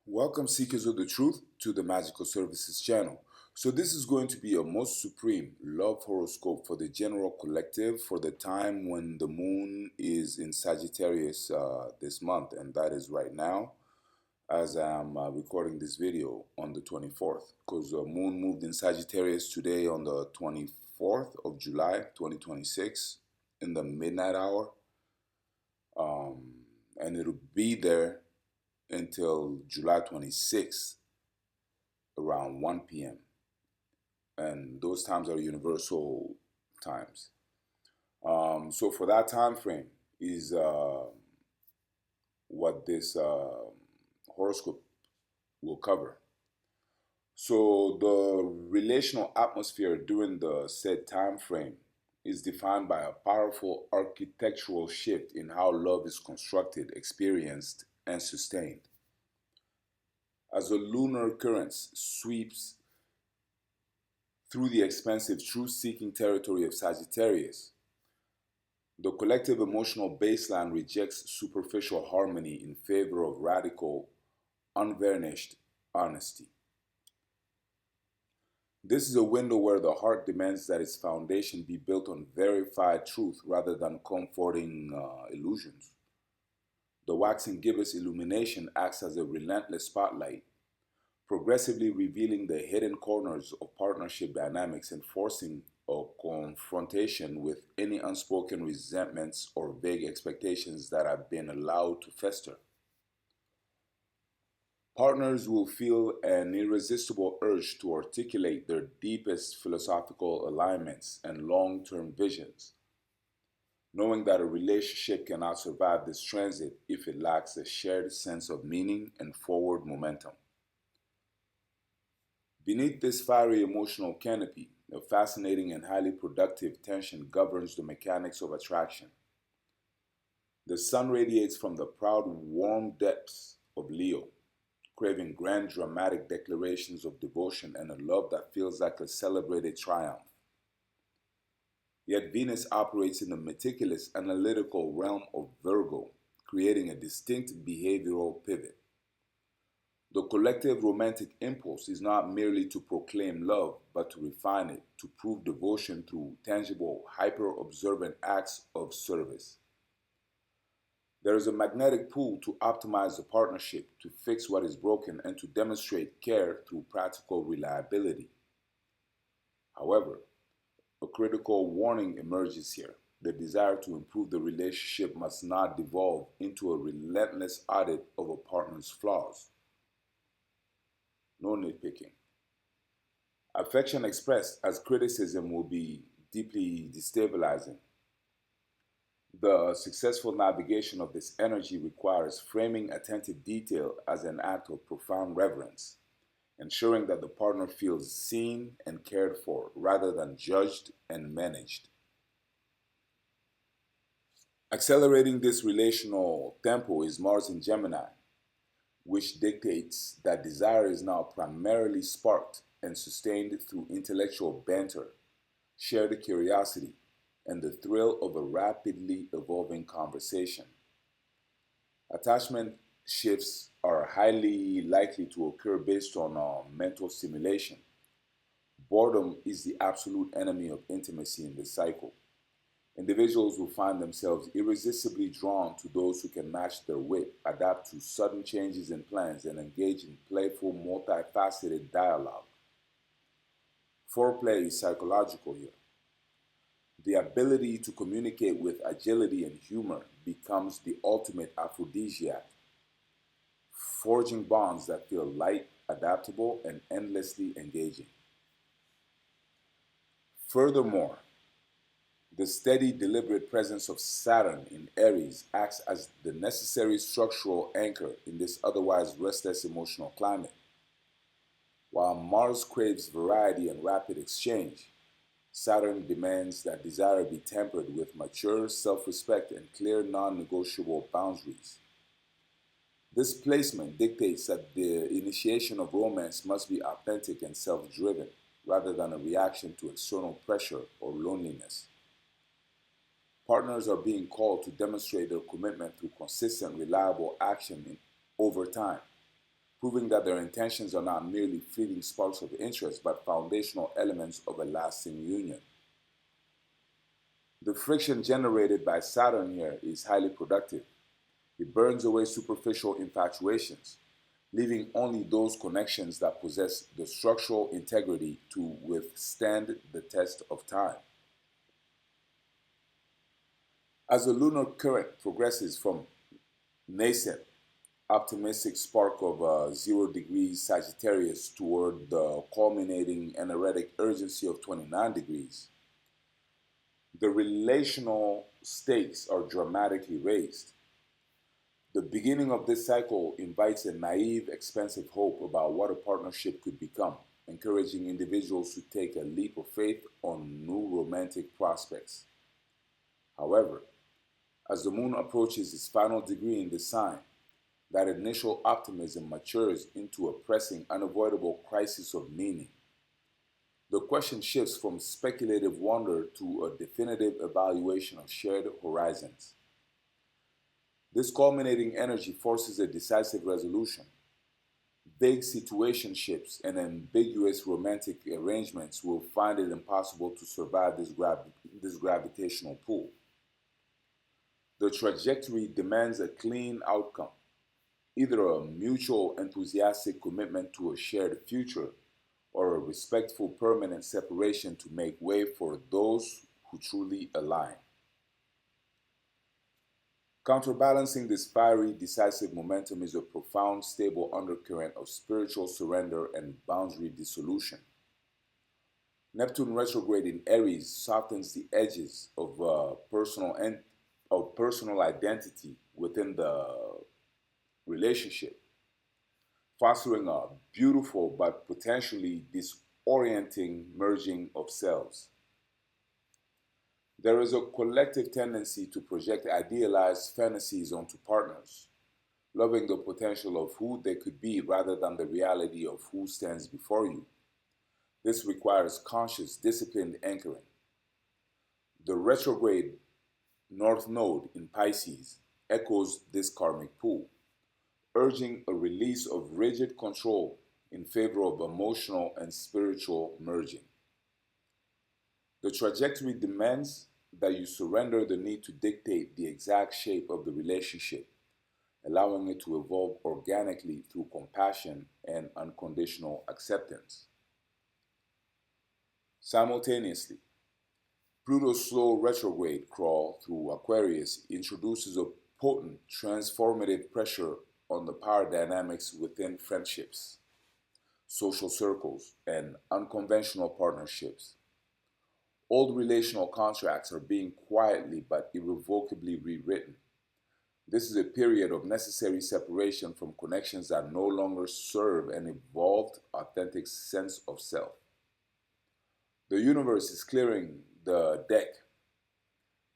Welcome, seekers of the truth, to the Magical Services channel. So, this is going to be a most supreme love horoscope for the general collective for the time when the moon is in Sagittarius this month, and that is right now, as I'm recording this video on the 24th, because the moon moved in Sagittarius today on the 24th of July 2026 in the midnight hour, um, and it'll be there until July 26th around 1 p.m. And those times are universal times. So for that time frame is what this horoscope will cover. So the relational atmosphere during the said time frame is defined by a powerful architectural shift in how love is constructed, experienced, and sustained. As the lunar currents sweeps through the expansive truth-seeking territory of Sagittarius, the collective emotional baseline rejects superficial harmony in favor of radical, unvarnished honesty. This is a window where the heart demands that its foundation be built on verified truth rather than comforting illusions. The waxing gibbous illumination acts as a relentless spotlight, progressively revealing the hidden corners of partnership dynamics and forcing a confrontation with any unspoken resentments or vague expectations that have been allowed to fester. Partners will feel an irresistible urge to articulate their deepest philosophical alignments and long-term visions, knowing that a relationship cannot survive this transit if it lacks a shared sense of meaning and forward momentum. Beneath this fiery emotional canopy, a fascinating and highly productive tension governs the mechanics of attraction. The sun radiates from the proud, warm depths of Leo, craving grand, dramatic declarations of devotion and a love that feels like a celebrated triumph. Yet Venus operates in the meticulous, analytical realm of Virgo, creating a distinct behavioral pivot. The collective romantic impulse is not merely to proclaim love, but to refine it, to prove devotion through tangible, hyper-observant acts of service. There is a magnetic pull to optimize the partnership, to fix what is broken, and to demonstrate care through practical reliability. However, a critical warning emerges here. The desire to improve the relationship must not devolve into a relentless audit of a partner's flaws. No nitpicking. Affection expressed as criticism will be deeply destabilizing. The successful navigation of this energy requires framing attentive detail as an act of profound reverence, ensuring that the partner feels seen and cared for rather than judged and managed. Accelerating this relational tempo is Mars in Gemini, which dictates that desire is now primarily sparked and sustained through intellectual banter, shared curiosity, and the thrill of a rapidly evolving conversation. Attachment shifts are highly likely to occur based on mental stimulation. Boredom is the absolute enemy of intimacy in this cycle. Individuals will find themselves irresistibly drawn to those who can match their wit, adapt to sudden changes in plans, and engage in playful, multifaceted dialogue. Foreplay is psychological here. The ability to communicate with agility and humor becomes the ultimate aphrodisiac, forging bonds that feel light, adaptable, and endlessly engaging. Furthermore, the steady, deliberate presence of Saturn in Aries acts as the necessary structural anchor in this otherwise restless emotional climate. While Mars craves variety and rapid exchange, Saturn demands that desire be tempered with mature self-respect and clear non-negotiable boundaries. This placement dictates that the initiation of romance must be authentic and self-driven, rather than a reaction to external pressure or loneliness. Partners are being called to demonstrate their commitment through consistent, reliable action over time, proving that their intentions are not merely fleeting sparks of interest, but foundational elements of a lasting union. The friction generated by Saturn here is highly productive. It burns away superficial infatuations, leaving only those connections that possess the structural integrity to withstand the test of time. As the lunar current progresses from nascent, optimistic spark of 0 degrees Sagittarius toward the culminating energetic urgency of 29 degrees, the relational stakes are dramatically raised. The beginning of this cycle invites a naive, expensive hope about what a partnership could become, encouraging individuals to take a leap of faith on new romantic prospects. However, as the moon approaches its final degree in the sign, that initial optimism matures into a pressing, unavoidable crisis of meaning. The question shifts from speculative wonder to a definitive evaluation of shared horizons. This culminating energy forces a decisive resolution. Vague situationships and ambiguous romantic arrangements will find it impossible to survive this gravitational pull. The trajectory demands a clean outcome, either a mutual enthusiastic commitment to a shared future or a respectful permanent separation to make way for those who truly align. Counterbalancing this fiery, decisive momentum is a profound, stable undercurrent of spiritual surrender and boundary dissolution. Neptune retrograde in Aries softens the edges of personal identity within the relationship, fostering a beautiful but potentially disorienting merging of selves. There is a collective tendency to project idealized fantasies onto partners, loving the potential of who they could be rather than the reality of who stands before you. This requires conscious, disciplined anchoring. The retrograde North Node in Pisces echoes this karmic pull, urging a release of rigid control in favor of emotional and spiritual merging. The trajectory demands that you surrender the need to dictate the exact shape of the relationship, allowing it to evolve organically through compassion and unconditional acceptance. Simultaneously, Pluto's slow retrograde crawl through Aquarius introduces a potent transformative pressure on the power dynamics within friendships, social circles, and unconventional partnerships. Old relational contracts are being quietly but irrevocably rewritten. This is a period of necessary separation from connections that no longer serve an evolved, authentic sense of self. The universe is clearing the deck,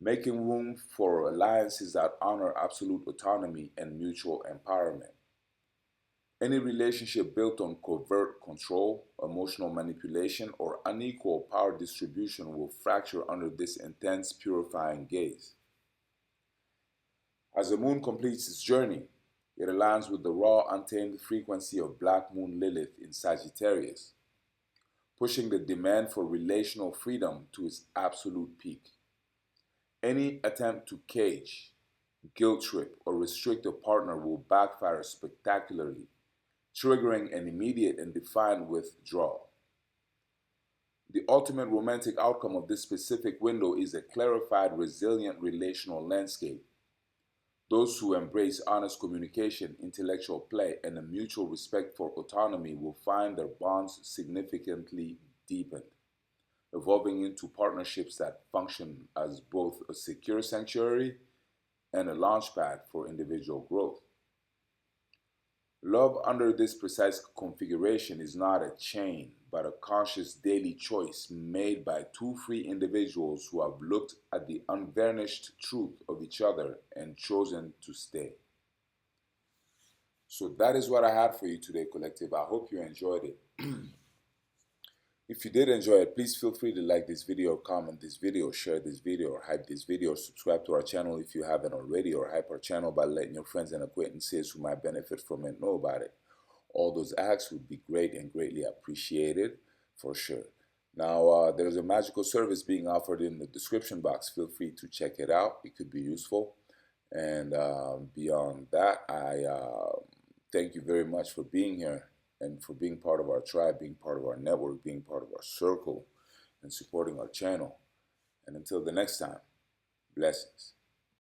making room for alliances that honor absolute autonomy and mutual empowerment. Any relationship built on covert control, emotional manipulation, or unequal power distribution will fracture under this intense, purifying gaze. As the moon completes its journey, it aligns with the raw, untamed frequency of Black Moon Lilith in Sagittarius, pushing the demand for relational freedom to its absolute peak. Any attempt to cage, guilt trip, or restrict a partner will backfire spectacularly, triggering an immediate and defined withdrawal. The ultimate romantic outcome of this specific window is a clarified, resilient relational landscape. Those who embrace honest communication, intellectual play, and a mutual respect for autonomy will find their bonds significantly deepened, evolving into partnerships that function as both a secure sanctuary and a launchpad for individual growth. Love under this precise configuration is not a chain, but a conscious daily choice made by two free individuals who have looked at the unvarnished truth of each other and chosen to stay. So that is what I had for you today, collective. I hope you enjoyed it. If you did enjoy it, please feel free to like this video, comment this video, share this video, or hype this video, or subscribe to our channel if you haven't already, or hype our channel by letting your friends and acquaintances who might benefit from it know about it. all those acts would be great and greatly appreciated for sure. Now, there's a magical service being offered in the description box. Feel free to check it out. It could be useful. And beyond that, I thank you very much for being here and for being part of our tribe, being part of our network, being part of our circle, and supporting our channel. And until the next time, blessings.